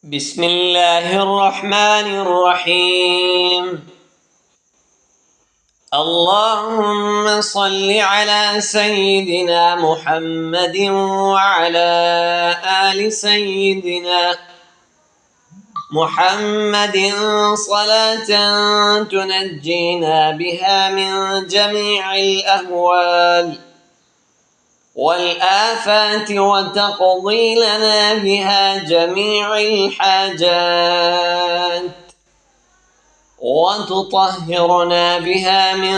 بسم الله الرحمن الرحيم. اللهم صل على سيدنا محمد وعلى آل سيدنا محمد صلاة تنجينا بها من جميع الأهوال والآفات وتقضي لنا بها جميع الحاجات وتطهرنا بها من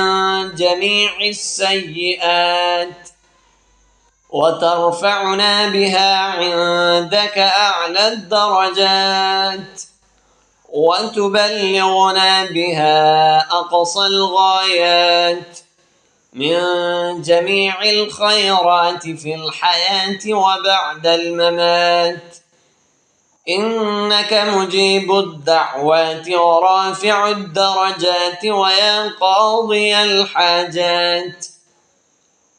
جميع السيئات وترفعنا بها عندك أعلى الدرجات وتبلغنا بها أقصى الغايات من جميع الخيرات في الحياة وبعد الممات، إنك مجيب الدعوات ورافع الدرجات ويا قاضي الحاجات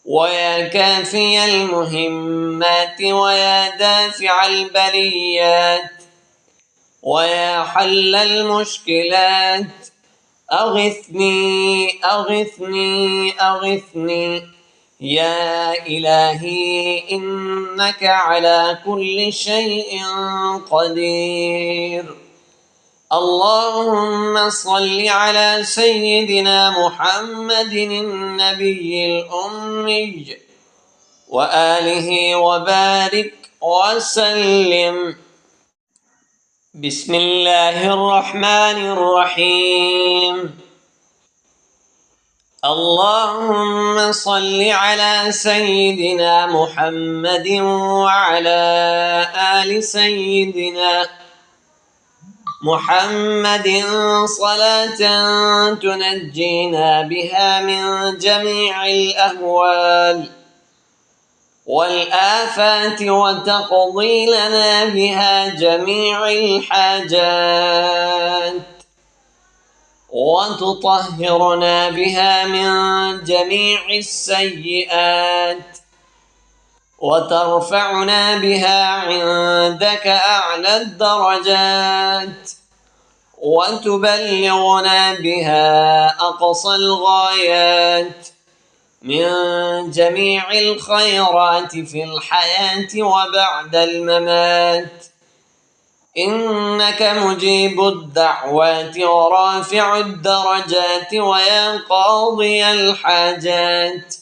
ويا كافي المهمات ويا دافع البليات ويا حل المشكلات، أغثني أغثني أغثني يا إلهي إنك على كل شيء قدير. اللهم صل على سيدنا محمد النبي الأمي وآله وبارك وسلم. بسم الله الرحمن الرحيم. اللهم صل على سيدنا محمد وعلى آل سيدنا محمد صلاة تنجينا بها من جميع الأهوال والآفات وتقضي لنا بها جميع الحاجات وتطهرنا بها من جميع السيئات وترفعنا بها عندك أعلى الدرجات وتبلغنا بها أقصى الغايات من جميع الخيرات في الحياة وبعد الممات، إنك مجيب الدعوات ورافع الدرجات ويا قاضي الحاجات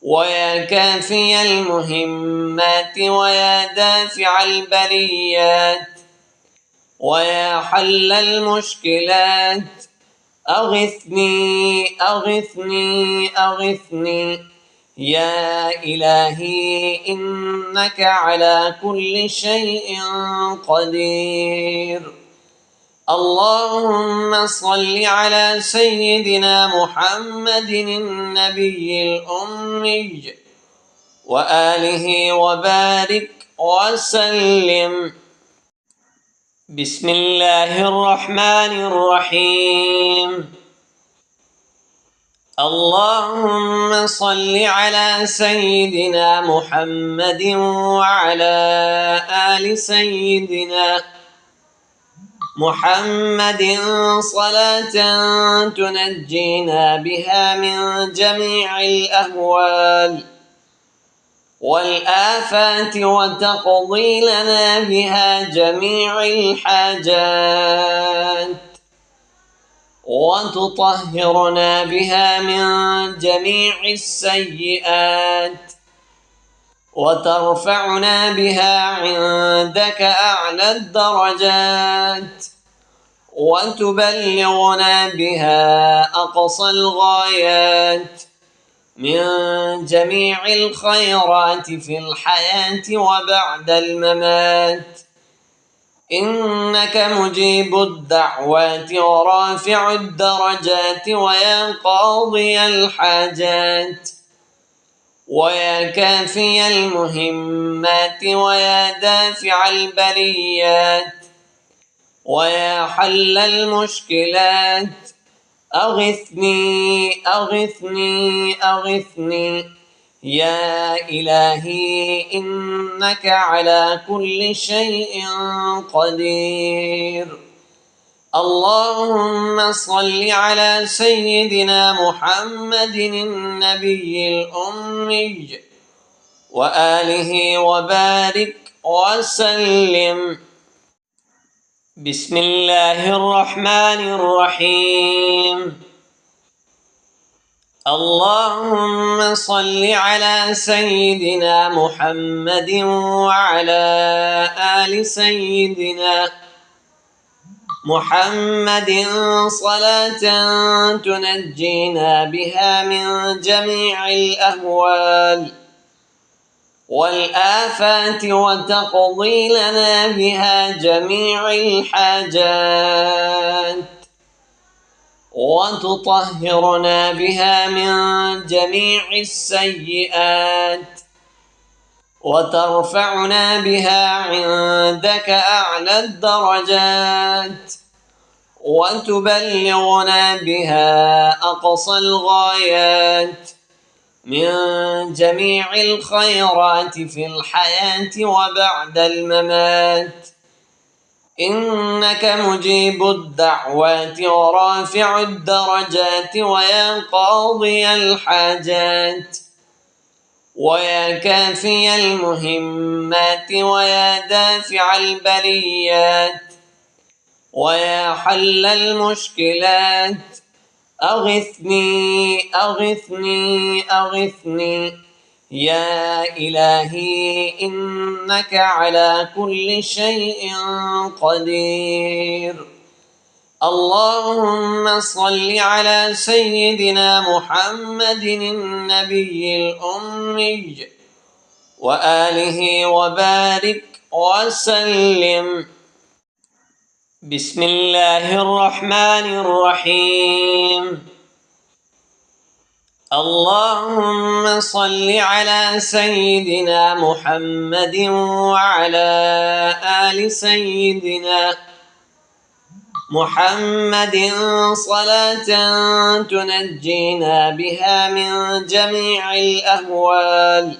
ويا كافي المهمات ويا دافع البليات ويا حل المشكلات، أغثني أغثني أغثني يا إلهي إنك على كل شيء قدير. اللهم صل على سيدنا محمد النبي الأمي وآله وبارك وسلم. بسم الله الرحمن الرحيم. اللهم صل على سيدنا محمد وعلى آل سيدنا محمد صلاة تنجينا بها من جميع الأهوال والآفات وتقضي لنا بها جميع الحاجات وتطهرنا بها من جميع السيئات وترفعنا بها عندك أعلى الدرجات وتبلغنا بها أقصى الغايات من جميع الخيرات في الحياة وبعد الممات، إنك مجيب الدعوات ورافع الدرجات ويا قاضي الحاجات ويا كافي المهمات ويا دافع البليات ويا حل المشكلات، أغثني أغثني أغثني يا إلهي إنك على كل شيء قدير. اللهم صل على سيدنا محمد النبي الأمي وآله وبارك وسلم. بسم الله الرحمن الرحيم. اللهم صل على سيدنا محمد وعلى آل سيدنا محمد صلاة تنجينا بها من جميع الأهوال والآفات وتقضي لنا بها جميع الحاجات وتطهرنا بها من جميع السيئات وترفعنا بها عندك أعلى الدرجات وتبلغنا بها أقصى الغايات من جميع الخيرات في الحياة وبعد الممات. إنك مجيب الدعوات ورافع الدرجات ويا قاضي الحاجات ويا كافي المهمات ويا دافع البليات ويا حل المشكلات. أغثني أغثني أغثني يا إلهي إنك على كل شيء قدير. اللهم صل على سيدنا محمد النبي الأمي وآله وبارك وسلم. بسم الله الرحمن الرحيم. اللهم صل على سيدنا محمد وعلى آل سيدنا محمد صلاة تنجينا بها من جميع الأهوال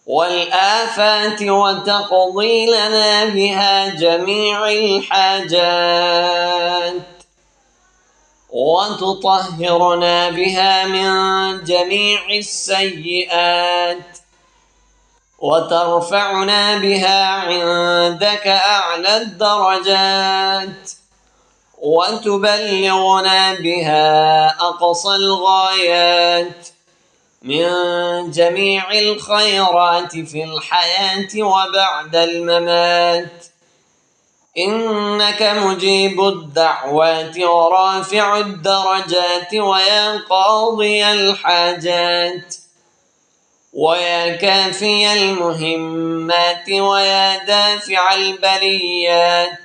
والآفات وتقضي لنا بها جميع الحاجات وتطهرنا بها من جميع السيئات وترفعنا بها عندك أعلى الدرجات وتبلغنا بها أقصى الغايات من جميع الخيرات في الحياة وبعد الممات. إنك مجيب الدعوات ورافع الدرجات ويا قاضي الحاجات ويا كافي المهمات ويا دافع البليات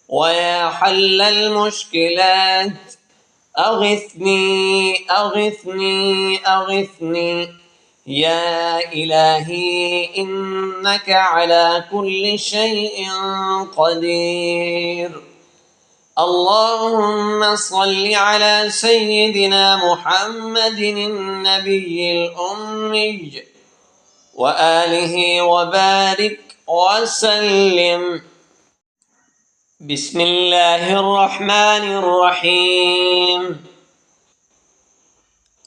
ويا حل المشكلات. أغثني أغثني أغثني يا إلهي إنك على كل شيء قدير. اللهم صل على سيدنا محمد النبي الأمي وآله وبارك وسلم. بسم الله الرحمن الرحيم.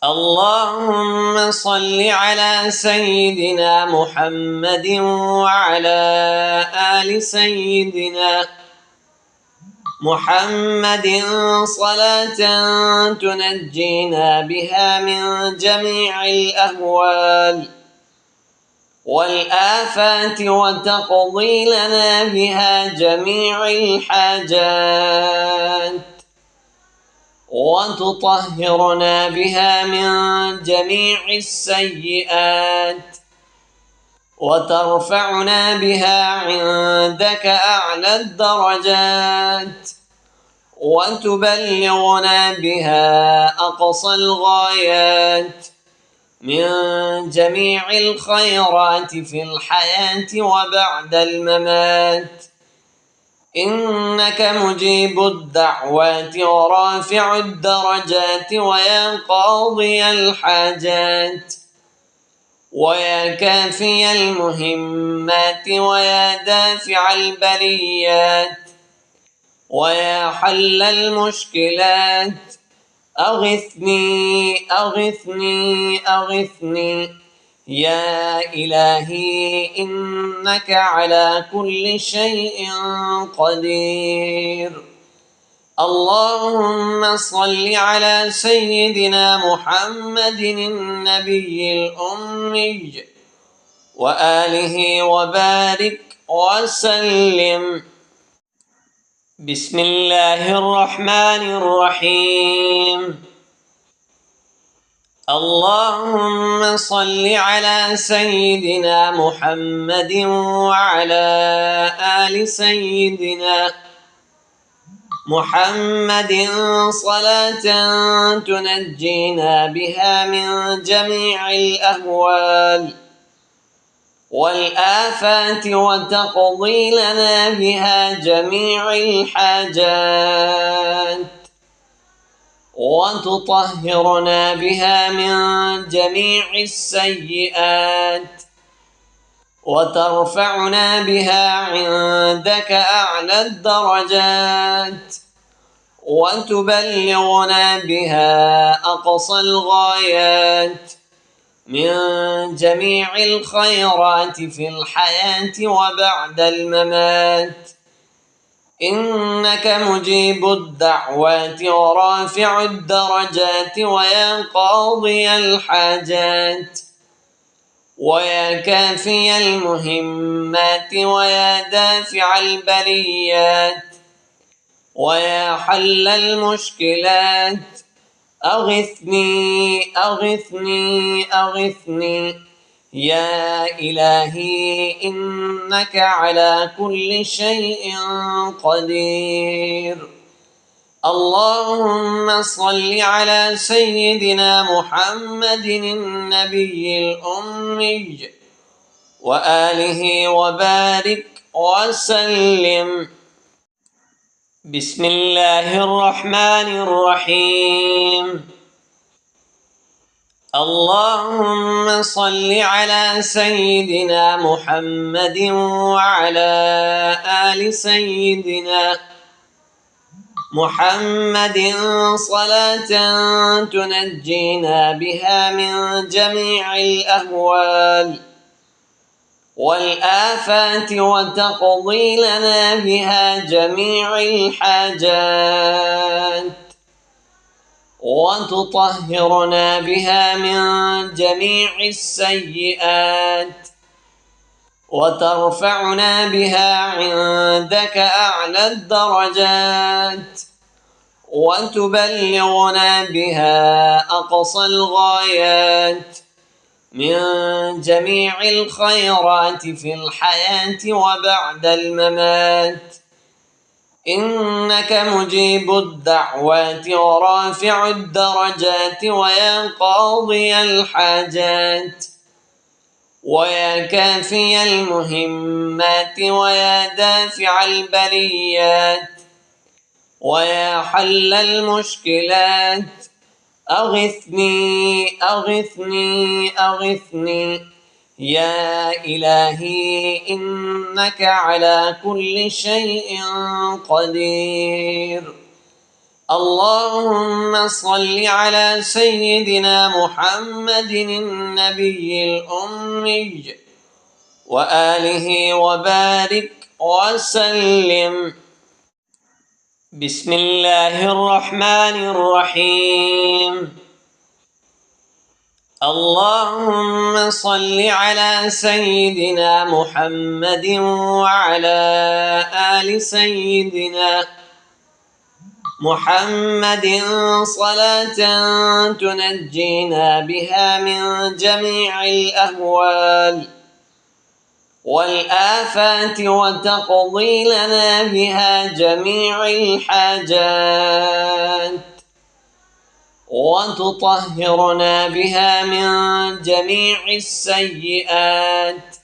اللهم صل على سيدنا محمد وعلى آل سيدنا محمد صلاة تنجينا بها من جميع الأهوال والآفات وتقضي لنا بها جميع الحاجات وتطهرنا بها من جميع السيئات وترفعنا بها عندك أعلى الدرجات وتبلغنا بها أقصى الغايات من جميع الخيرات في الحياة وبعد الممات. إنك مجيب الدعوات ورافع الدرجات ويا قاضي الحاجات ويا كافي المهمات ويا دافع البليات ويا حل المشكلات أغثني أغثني أغثني يا إلهي إنك على كل شيء قدير. اللهم صل على سيدنا محمد النبي الأمي وآله وبارك وسلم. بسم الله الرحمن الرحيم. اللهم صل على سيدنا محمد وعلى آل سيدنا محمد صلاة تنجينا بها من جميع الأهوال والآفات وتقضي لنا بها جميع الحاجات وتطهرنا بها من جميع السيئات وترفعنا بها عندك أعلى الدرجات وتبلغنا بها أقصى الغايات من جميع الخيرات في الحياة وبعد الممات. إنك مجيب الدعوات ورافع الدرجات ويا قاضي الحاجات ويا كافي المهمات ويا دافع البليات ويا حل المشكلات أغثني أغثني أغثني يا إلهي إنك على كل شيء قدير. اللهم صل على سيدنا محمد النبي الأمي وآله وبارك وسلم. بسم الله الرحمن الرحيم. اللهم صل على سيدنا محمد وعلى آل سيدنا محمد صلاة تنجينا بها من جميع الأهوال والآفات وتقضي لنا بها جميع الحاجات وتطهرنا بها من جميع السيئات وترفعنا بها عندك أعلى الدرجات وتبلغنا بها أقصى الغايات من جميع الخيرات في الحياة وبعد الممات. إنك مجيب الدعوات ورافع الدرجات ويا قاضي الحاجات ويا كافي المهمات ويا دافع البليات ويا حل المشكلات أغثني أغثني أغثني يا إلهي إنك على كل شيء قدير. اللهم صل على سيدنا محمد النبي الأمي وآله وبارك وسلم. بسم الله الرحمن الرحيم. اللهم صل على سيدنا محمد وعلى آل سيدنا محمد صلاة تنجينا بها من جميع الأهوال والآفات وتقضي لنا بها جميع الحاجات وتطهرنا بها من جميع السيئات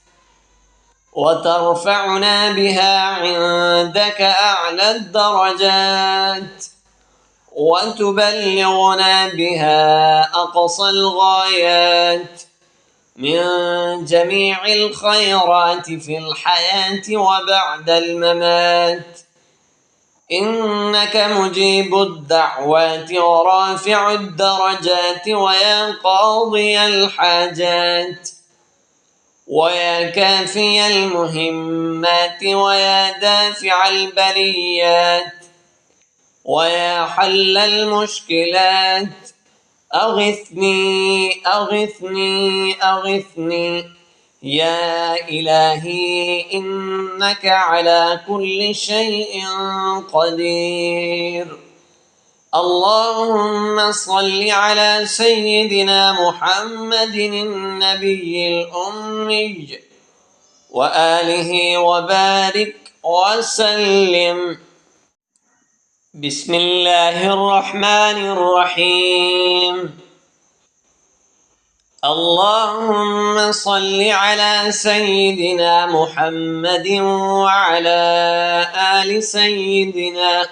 وترفعنا بها عندك أعلى الدرجات وتبلغنا بها أقصى الغايات من جميع الخيرات في الحياة وبعد الممات، إنك مجيب الدعوات ورافع الدرجات ويا قاضي الحاجات ويا كافي المهمات ويا دافع البليات ويا حل المشكلات، أغثني أغثني أغثني يا إلهي إنك على كل شيء قدير. اللهم صل على سيدنا محمد النبي الأمي وآله وبارك وسلم. بسم الله الرحمن الرحيم. اللهم صل على سيدنا محمد وعلى آل سيدنا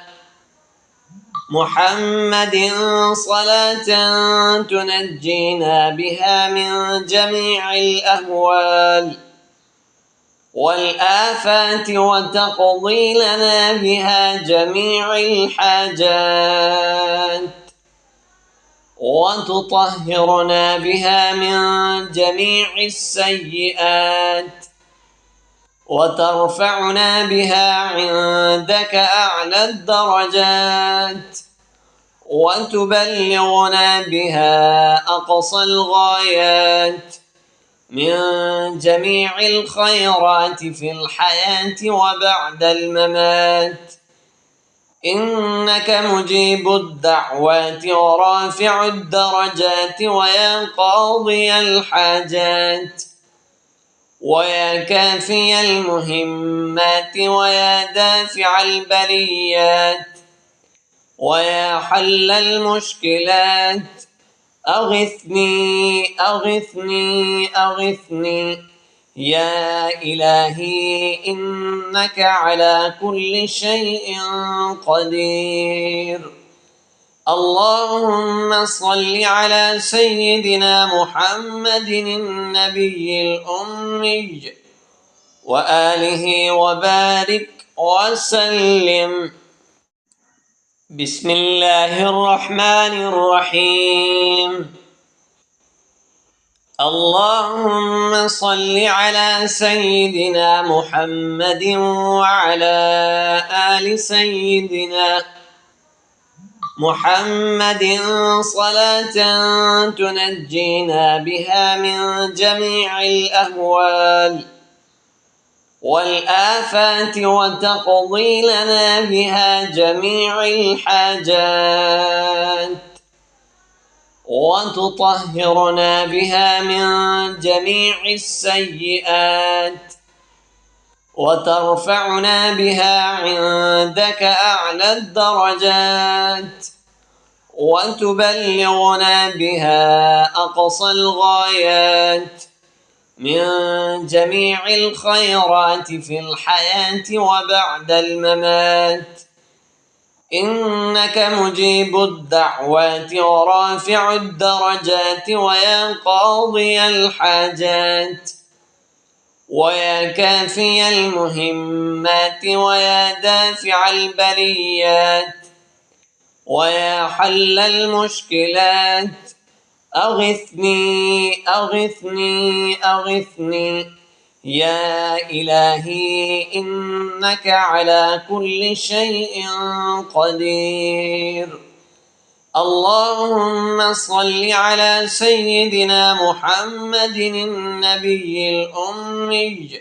محمد صلاة تنجينا بها من جميع الأهوال والآفات وتقضي لنا بها جميع الحاجات وتطهرنا بها من جميع السيئات وترفعنا بها عندك أعلى الدرجات وتبلغنا بها أقصى الغايات من جميع الخيرات في الحياة وبعد الممات، إنك مجيب الدعوات ورافع الدرجات ويا قاضي الحاجات ويا كافي المهمات ويا دافع البليات ويا حل المشكلات، أغثني أغثني أغثني يا إلهي إنك على كل شيء قدير. اللهم صل على سيدنا محمد النبي الأمي وآله وبارك وسلم. بسم الله الرحمن الرحيم. اللهم صل على سيدنا محمد وعلى آل سيدنا محمد صلاة تنجينا بها من جميع الأهوال والآفات وتقضي لنا بها جميع الحاجات وتطهرنا بها من جميع السيئات وترفعنا بها عندك أعلى الدرجات وتبلغنا بها أقصى الغايات من جميع الخيرات في الحياة وبعد الممات، إنك مجيب الدعوات ورافع الدرجات ويا قاضي الحاجات ويا كافي المهمات ويا دافع البليات ويا حل المشكلات، أغثني أغثني أغثني يا إلهي إنك على كل شيء قدير. اللهم صل على سيدنا محمد النبي الأمي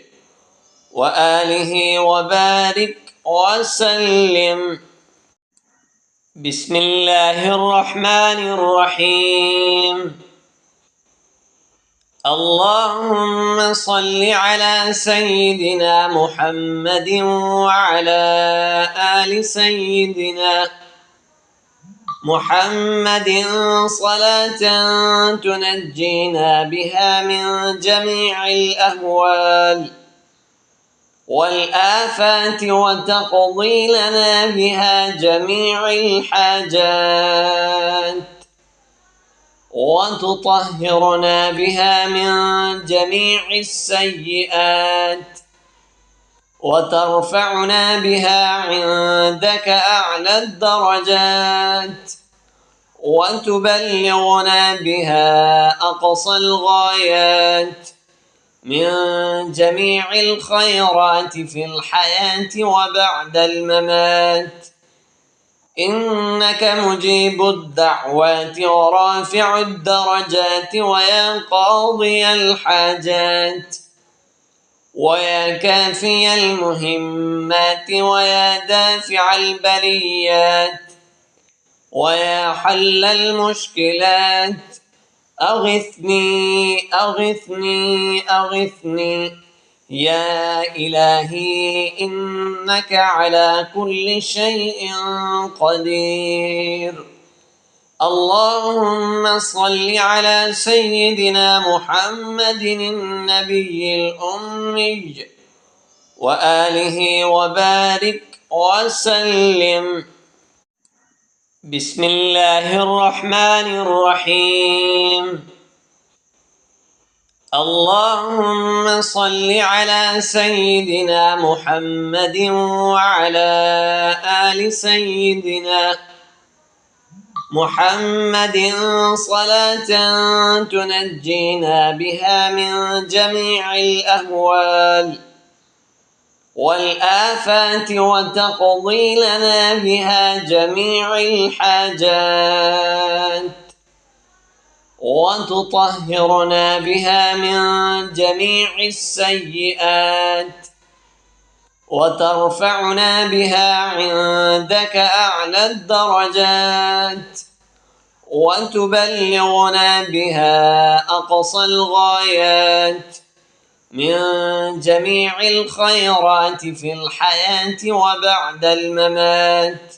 وآله وبارك وسلم. بسم الله الرحمن الرحيم. اللهم صل على سيدنا محمد وعلى آل سيدنا محمد صلاة تنجينا بها من جميع الأهوال والآفات وتقضي لنا بها جميع الحاجات وتطهرنا بها من جميع السيئات، وترفعنا بها عندك أعلى الدرجات، وتبلغنا بها أقصى الغايات من جميع الخيرات في الحياة وبعد الممات، إنك مجيب الدعوات ورافع الدرجات ويا قاضي الحاجات ويا كافي المهمات ويا دافع البليات ويا حل المشكلات، أغثني أغثني أغثني يا إلهي إنك على كل شيء قدير. اللهم صل على سيدنا محمد النبي الأمي وآله وبارك وسلم. بسم الله الرحمن الرحيم. اللهم صل على سيدنا محمد وعلى آل سيدنا محمد صلاة تنجينا بها من جميع الأهوال والآفات وتقضي لنا بها جميع الحاجات، وتطهرنا بها من جميع السيئات، وترفعنا بها عندك أعلى الدرجات، وتبلغنا بها أقصى الغايات من جميع الخيرات في الحياة وبعد الممات،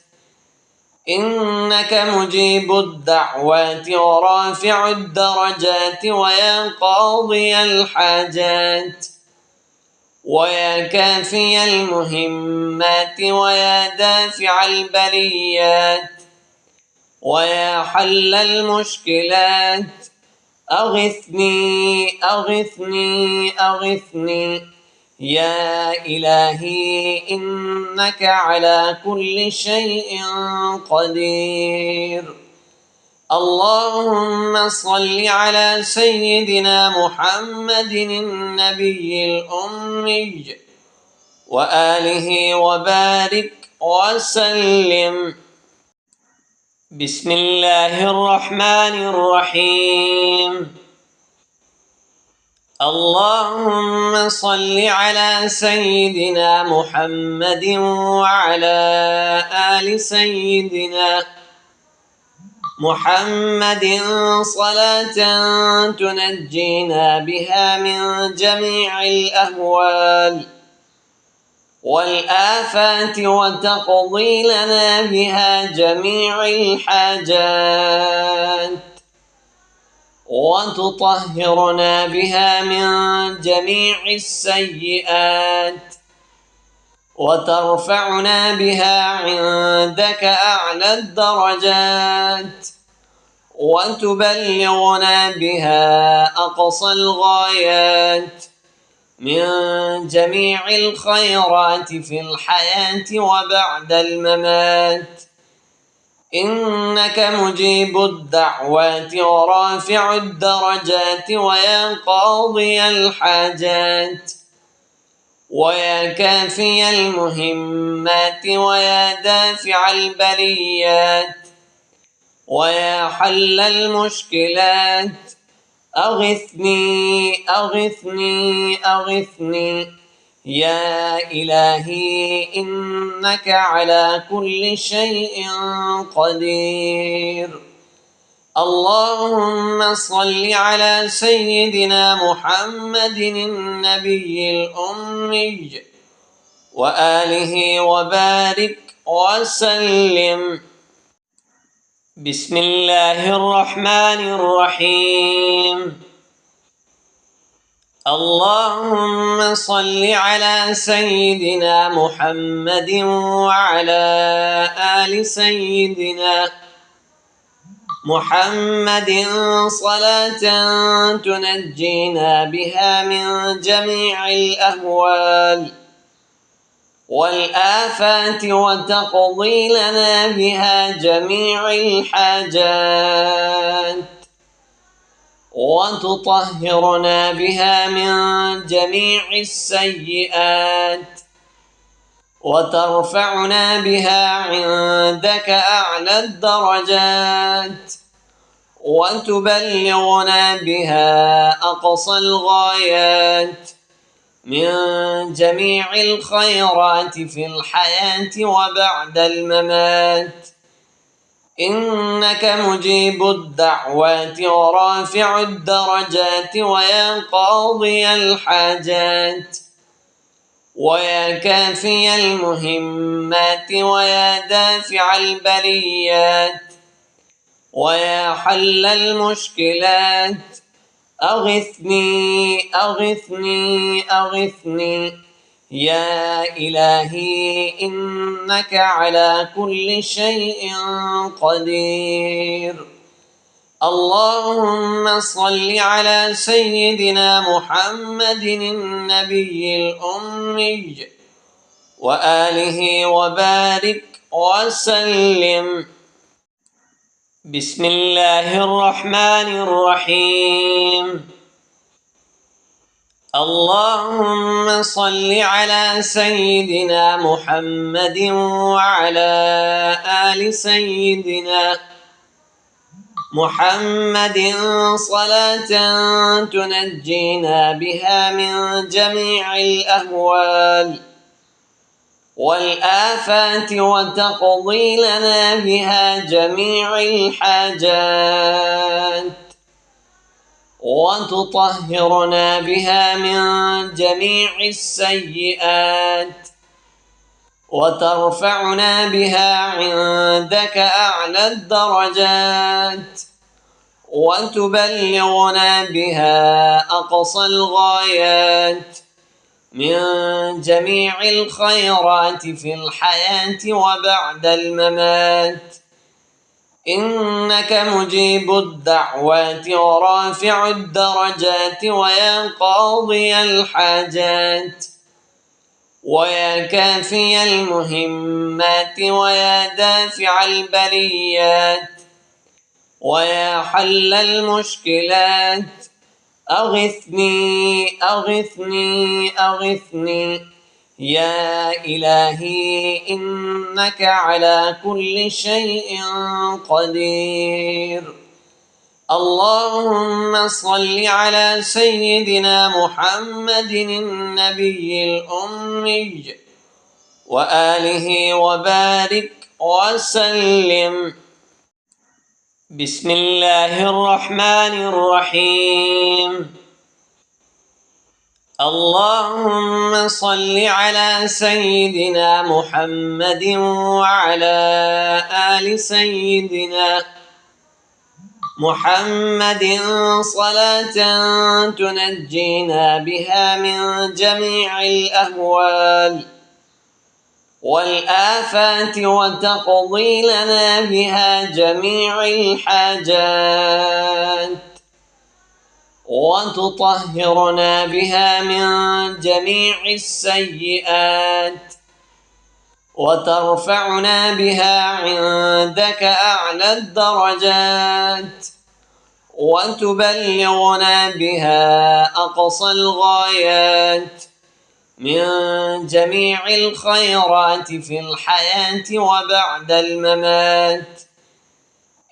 إنك مجيب الدعوات ورافع الدرجات ويا قاضي الحاجات ويا كافي المهمات ويا دافع البليات ويا حل المشكلات، أغثني أغثني أغثني يا إلهي إنك على كل شيء قدير. اللهم صل على سيدنا محمد النبي الأمي وآله وبارك وسلم. بسم الله الرحمن الرحيم. اللهم صل على سيدنا محمد وعلى آل سيدنا محمد صلاة تنجينا بها من جميع الأهوال والآفات وتقضي لنا بها جميع الحاجات، وتطهرنا بها من جميع السيئات، وترفعنا بها عندك أعلى الدرجات، وتبلغنا بها أقصى الغايات من جميع الخيرات في الحياة وبعد الممات، إنك مجيب الدعوات ورافع الدرجات ويا قاضي الحاجات ويا كافي المهمات ويا دافع البليات ويا حل المشكلات، أغثني أغثني أغثني يا إلهي إنك على كل شيء قدير. اللهم صل على سيدنا محمد النبي الأمي وآله وبارك وسلم. بسم الله الرحمن الرحيم. اللهم صل على سيدنا محمد وعلى آل سيدنا محمد صلاة تنجينا بها من جميع الأهوال والآفات وتقضي لنا بها جميع الحاجات وتطهرنا بها من جميع السيئات وترفعنا بها عندك أعلى الدرجات وتبلغنا بها أقصى الغايات من جميع الخيرات في الحياة وبعد الممات إنك مجيب الدعوات ورافع الدرجات ويا قاضي الحاجات ويا كافي المهمات ويا دافع البليات ويا حل المشكلات أغثني أغثني أغثني يا إلهي إنك على كل شيء قدير. اللهم صل على سيدنا محمد النبي الأمي وآله وبارك وسلم. بسم الله الرحمن الرحيم. اللهم صل على سيدنا محمد وعلى آل سيدنا محمد صلاة تنجينا بها من جميع الأهوال والآفات وتقضي لنا بها جميع الحاجات وتطهرنا بها من جميع السيئات وترفعنا بها عندك أعلى الدرجات وتبلغنا بها أقصى الغايات من جميع الخيرات في الحياة وبعد الممات إنك مجيب الدعوات ورافع الدرجات ويا قاضي الحاجات ويا كافي المهمات ويا دافع البليات ويا حل المشكلات أغثني أغثني أغثني يا إلهي إنك على كل شيء قدير. اللهم صل على سيدنا محمد النبي الأمي وآله وبارك وسلم. بسم الله الرحمن الرحيم. اللهم صل على سيدنا محمد وعلى آل سيدنا محمد صلاة تنجينا بها من جميع الأهوال والآفات وتقضي لنا بها جميع الحاجات وتطهرنا بها من جميع السيئات وترفعنا بها عندك أعلى الدرجات وتبلغنا بها أقصى الغايات من جميع الخيرات في الحياة وبعد الممات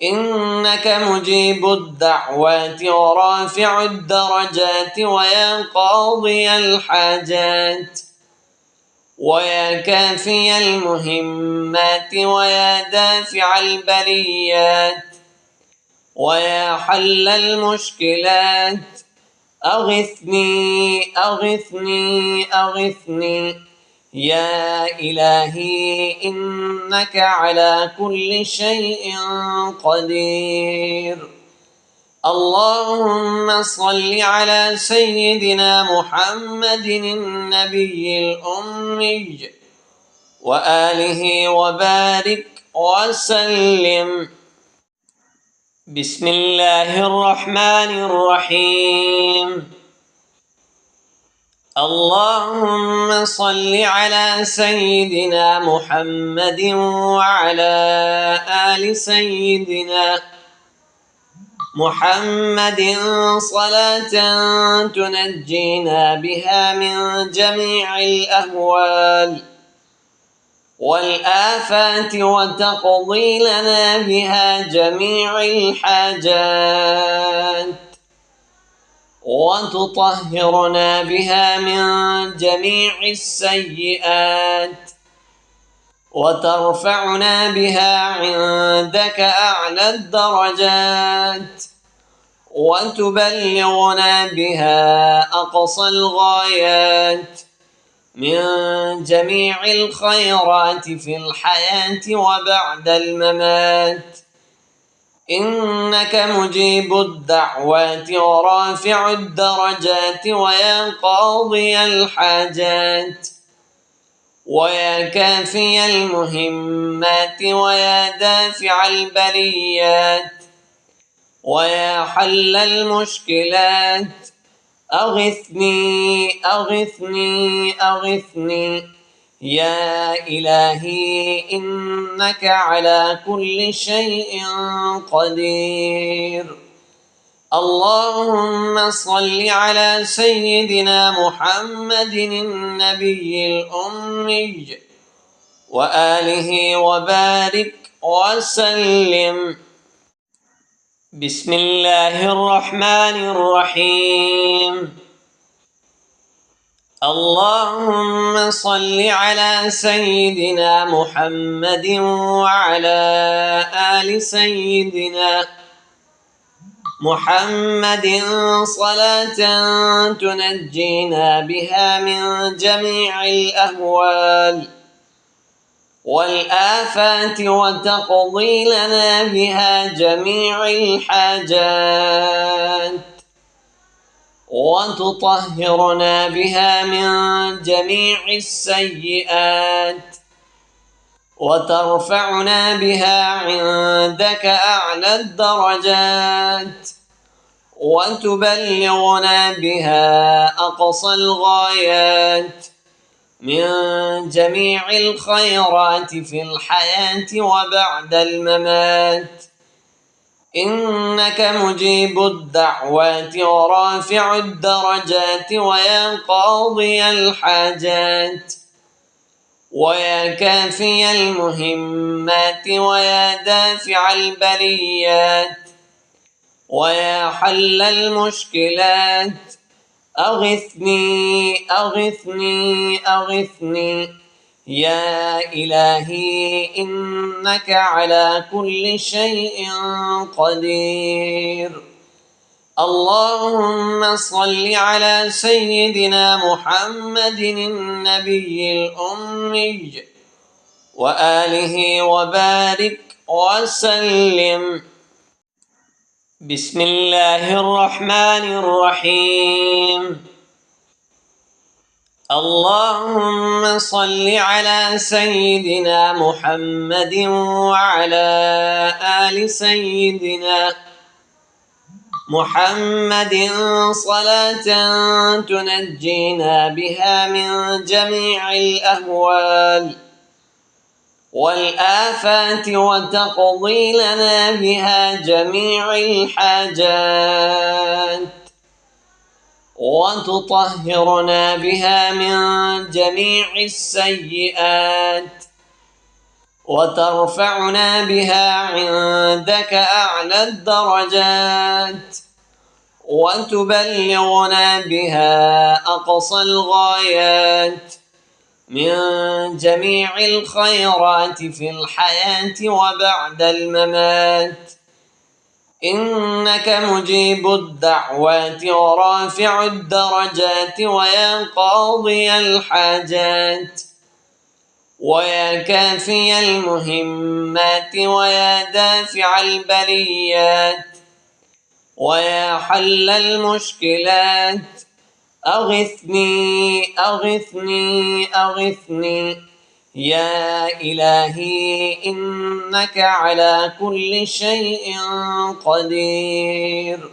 إنك مجيب الدعوات ورافع الدرجات ويا قاضي الحاجات ويا كافي المهمات ويا دافع البليات ويا حل المشكلات أغثني أغثني أغثني يا إلهي إنك على كل شيء قدير. اللهم صل على سيدنا محمد النبي الأمي وآله وبارك وسلم. بسم الله الرحمن الرحيم. اللهم صل على سيدنا محمد وعلى آل سيدنا محمد صلاة تنجينا بها من جميع الأهوال والآفات وتقضي لنا بها جميع الحاجات وتطهرنا بها من جميع السيئات وترفعنا بها عندك أعلى الدرجات وتبلغنا بها أقصى الغايات من جميع الخيرات في الحياة وبعد الممات، إنك مجيب الدعوات ورافع الدرجات ويا قاضي الحاجات ويا كافي المهمات ويا دافع البليات ويا حل المشكلات، أغثني أغثني أغثني يا إلهي إنك على كل شيء قدير. اللهم صل على سيدنا محمد النبي الأمي وآله وبارك وسلم. بسم الله الرحمن الرحيم. اللهم صل على سيدنا محمد وعلى آل سيدنا محمد صلاة تنجينا بها من جميع الأهوال والآفات وتقضي لنا بها جميع الحاجات وتطهرنا بها من جميع السيئات وترفعنا بها عندك أعلى الدرجات وتبلغنا بها أقصى الغايات من جميع الخيرات في الحياة وبعد الممات، إنك مجيب الدعوات ورافع الدرجات ويا قاضي الحاجات ويا كافي المهمات ويا دافع البليات ويا حل المشكلات، أغثني أغثني أغثني يا إلهي إنك على كل شيء قدير. اللهم صل على سيدنا محمد النبي الأمي وآله وبارك وسلم. بسم الله الرحمن الرحيم. اللهم صل على سيدنا محمد وعلى آل سيدنا محمد صلاة تنجينا بها من جميع الأهوال والآفات وتقضي لنا بها جميع الحاجات وتطهرنا بها من جميع السيئات وترفعنا بها عندك أعلى الدرجات وتبلغنا بها أقصى الغايات من جميع الخيرات في الحياة وبعد الممات، إنك مجيب الدعوات ورافع الدرجات ويا قاضي الحاجات ويا كافي المهمات ويا دافع البليات ويا حل المشكلات، أغثني أغثني أغثني يا إلهي إنك على كل شيء قدير.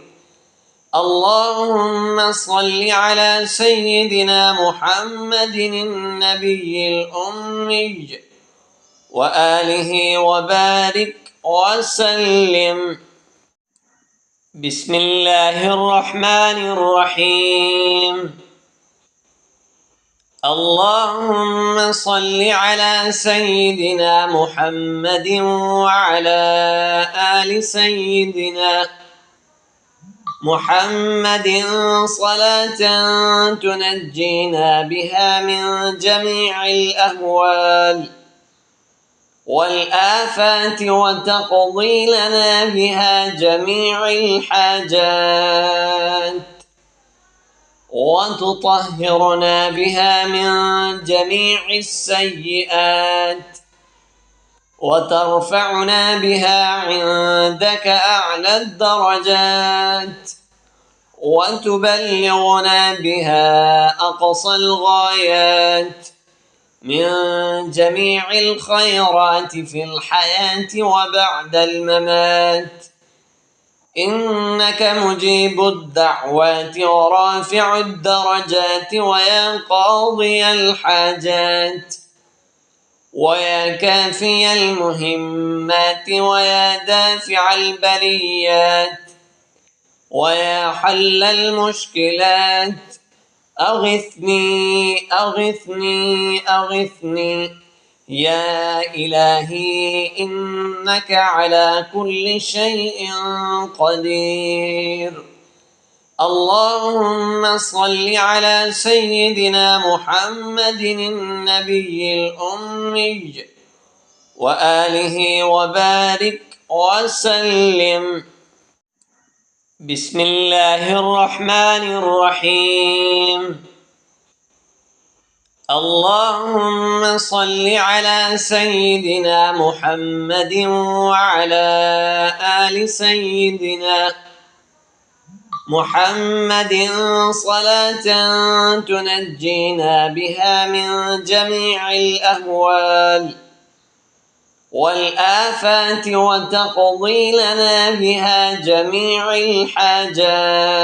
اللهم صل على سيدنا محمد النبي الأمي وآله وبارك وسلم. بسم الله الرحمن الرحيم. اللهم صل على سيدنا محمد وعلى آل سيدنا محمد صلاة تنجينا بها من جميع الأهوال والآفات وتقضي لنا بها جميع الحاجات وتطهرنا بها من جميع السيئات وترفعنا بها عندك أعلى الدرجات وتبلغنا بها أقصى الغايات من جميع الخيرات في الحياة وبعد الممات. إنك مجيب الدعوات ورافع الدرجات ويا قاضي الحاجات ويا كافي المهمات ويا دافع البليات ويا حل المشكلات أغثني أغثني أغثني. يا إلهي إنك على كل شيء قدير. اللهم صل على سيدنا محمد النبي الأمي وآله وبارك وسلم. بسم الله الرحمن الرحيم. اللهم صل على سيدنا محمد وعلى آل سيدنا محمد صلاة تنجينا بها من جميع الأهوال والآفات وتقضي لنا بها جميع الحاجات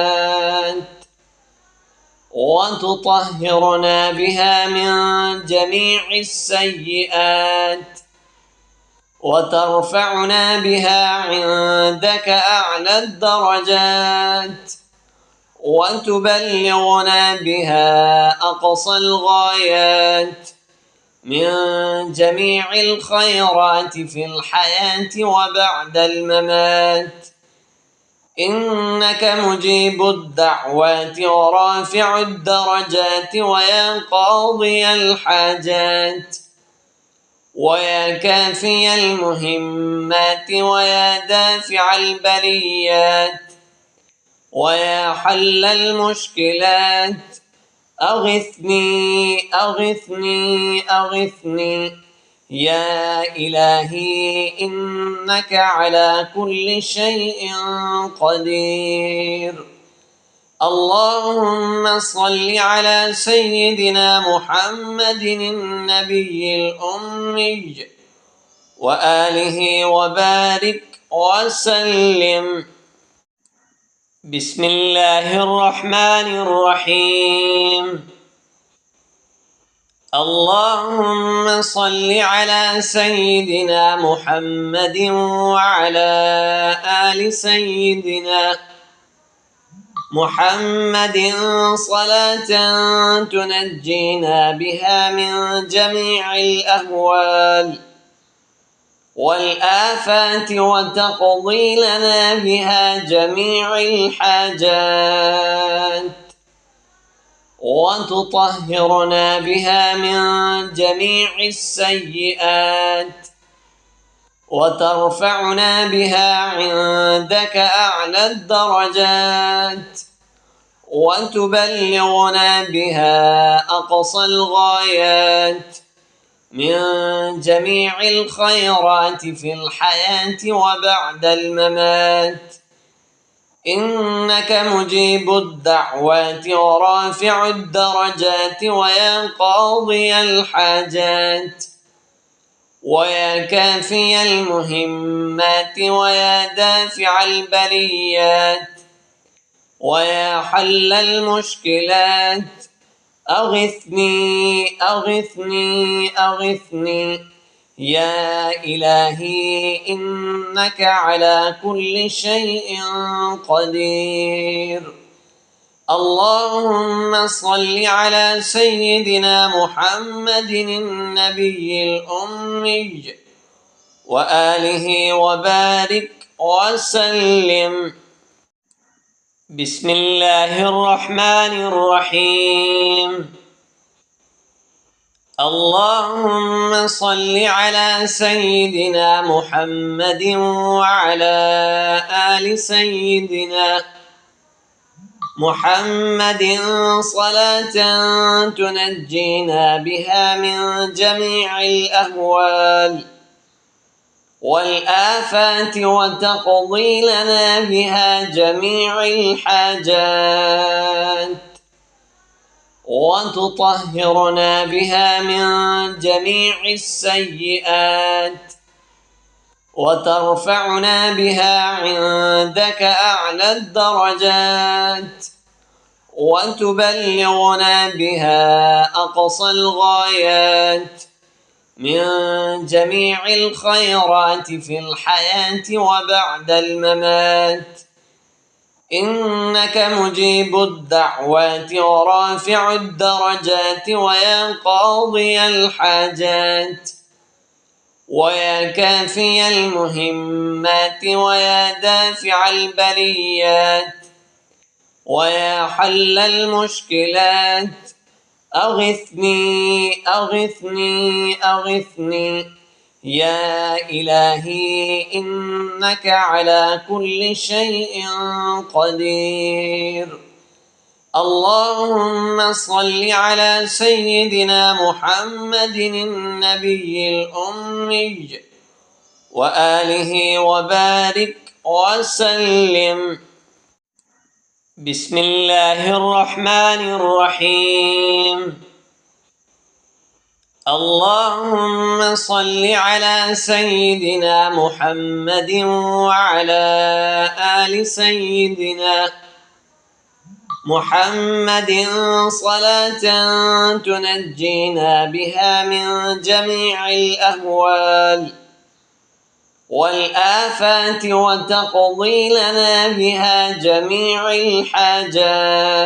وتطهرنا بها من جميع السيئات وترفعنا بها عندك أعلى الدرجات وتبلغنا بها أقصى الغايات من جميع الخيرات في الحياة وبعد الممات. إنك مجيب الدعوات ورافع الدرجات ويا قاضي الحاجات ويا كافي المهمات ويا دافع البليات ويا حل المشكلات أغثني أغثني أغثني. يا إلهي إنك على كل شيء قدير. اللهم صل على سيدنا محمد النبي الأمي وآله وبارك وسلم. بسم الله الرحمن الرحيم. اللهم صل على سيدنا محمد وعلى آل سيدنا محمد صلاة تنجينا بها من جميع الأهوال والآفات وتقضي لنا بها جميع الحاجات وتطهرنا بها من جميع السيئات وترفعنا بها عندك أعلى الدرجات وتبلغنا بها أقصى الغايات من جميع الخيرات في الحياة وبعد الممات. إنك مجيب الدعوات ورافع الدرجات ويا قاضي الحاجات ويا كافي المهمات ويا دافع البليات ويا حل المشكلات أغثني أغثني أغثني يا إلهي إنك على كل شيء قدير. اللهم صل على سيدنا محمد النبي الأمي وآله وبارك وسلم. بسم الله الرحمن الرحيم. اللهم صل على سيدنا محمد وعلى آل سيدنا محمد صلاة تنجينا بها من جميع الأهوال والآفات وتقضي لنا بها جميع الحاجات وتطهرنا بها من جميع السيئات وترفعنا بها عندك أعلى الدرجات وتبلغنا بها أقصى الغايات من جميع الخيرات في الحياة وبعد الممات. إنك مجيب الدعوات ورافع الدرجات ويا قاضي الحاجات ويا كافي المهمات ويا دافع البليات ويا حل المشكلات أغثني أغثني أغثني يا إلهي إنك على كل شيء قدير. اللهم صل على سيدنا محمد النبي الأمي وآله وبارك وسلم. بسم الله الرحمن الرحيم. اللهم صل على سيدنا محمد وعلى آل سيدنا محمد صلاة تنجينا بها من جميع الأهوال والآفات وتقضي لنا بها جميع الحاجات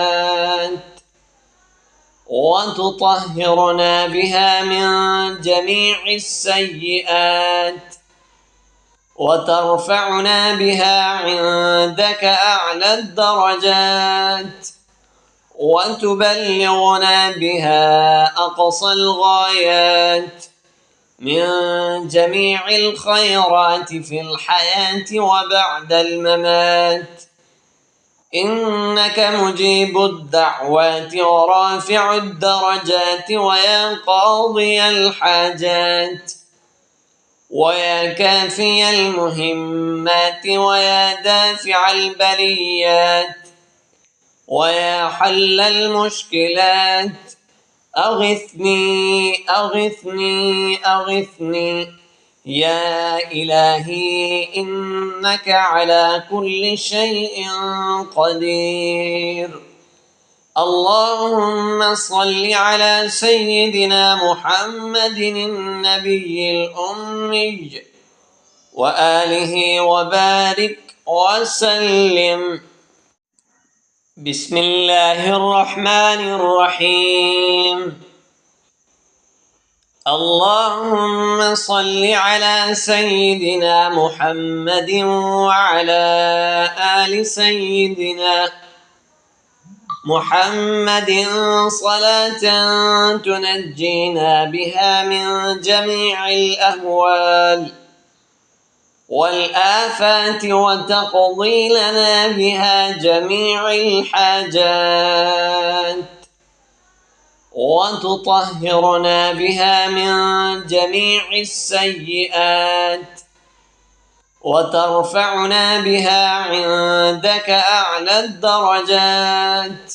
وتطهرنا بها من جميع السيئات وترفعنا بها عندك أعلى الدرجات وتبلغنا بها أقصى الغايات من جميع الخيرات في الحياة وبعد الممات. إنك مجيب الدعوات ورافع الدرجات ويا قاضي الحاجات ويا كافي المهمات ويا دافع البليات ويا حل المشكلات أغثني أغثني أغثني يا إلهي إنك على كل شيء قدير. اللهم صل على سيدنا محمد النبي الأمي وآله وبارك وسلم. بسم الله الرحمن الرحيم. اللهم صل على سيدنا محمد وعلى آل سيدنا محمد صلاة تنجينا بها من جميع الأهوال والآفات وتقضي لنا بها جميع الحاجات وتطهرنا بها من جميع السيئات وترفعنا بها عندك أعلى الدرجات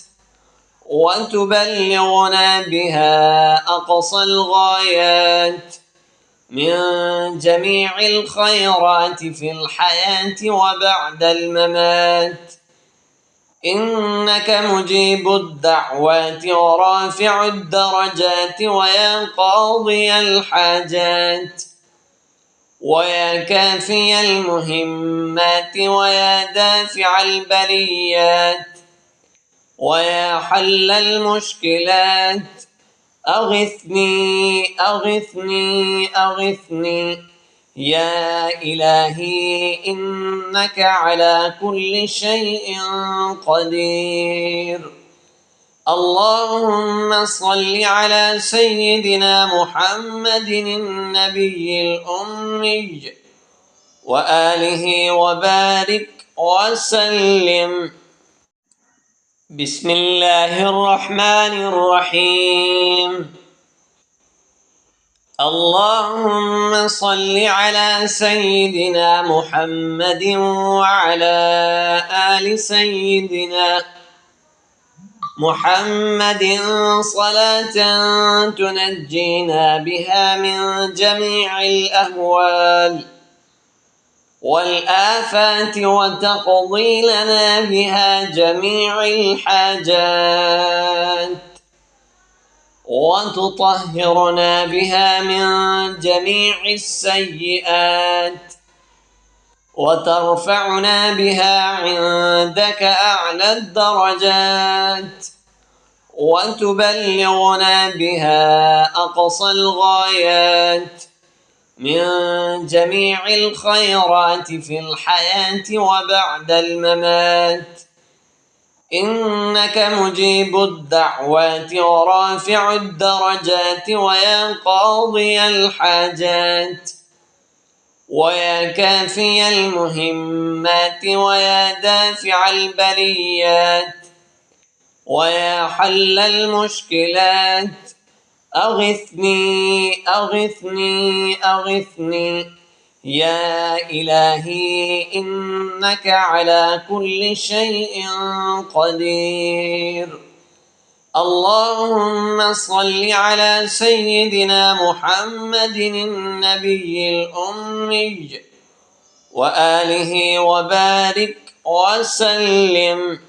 وتبلغنا بها أقصى الغايات من جميع الخيرات في الحياة وبعد الممات، إنك مجيب الدعوات ورافع الدرجات ويا قاضي الحاجات ويا كافي المهمات ويا دافع البليات ويا حل المشكلات، أغثني أغثني أغثني يا إلهي إنك على كل شيء قدير. اللهم صل على سيدنا محمد النبي الأمي وآله وبارك وسلم. بسم الله الرحمن الرحيم. اللهم صل على سيدنا محمد وعلى آل سيدنا محمد صلاة تنجينا بها من جميع الأهوال والآفات وتقضي لنا بها جميع الحاجات وتطهرنا بها من جميع السيئات وترفعنا بها عندك أعلى الدرجات وتبلغنا بها أقصى الغايات من جميع الخيرات في الحياة وبعد الممات، إنك مجيب الدعوات ورافع الدرجات ويا قاضي الحاجات ويا كافي المهمات ويا دافع البليات ويا حل المشكلات، أغثني أغثني أغثني يا إلهي إنك على كل شيء قدير. اللهم صل على سيدنا محمد النبي الأمي وآله وبارك وسلم.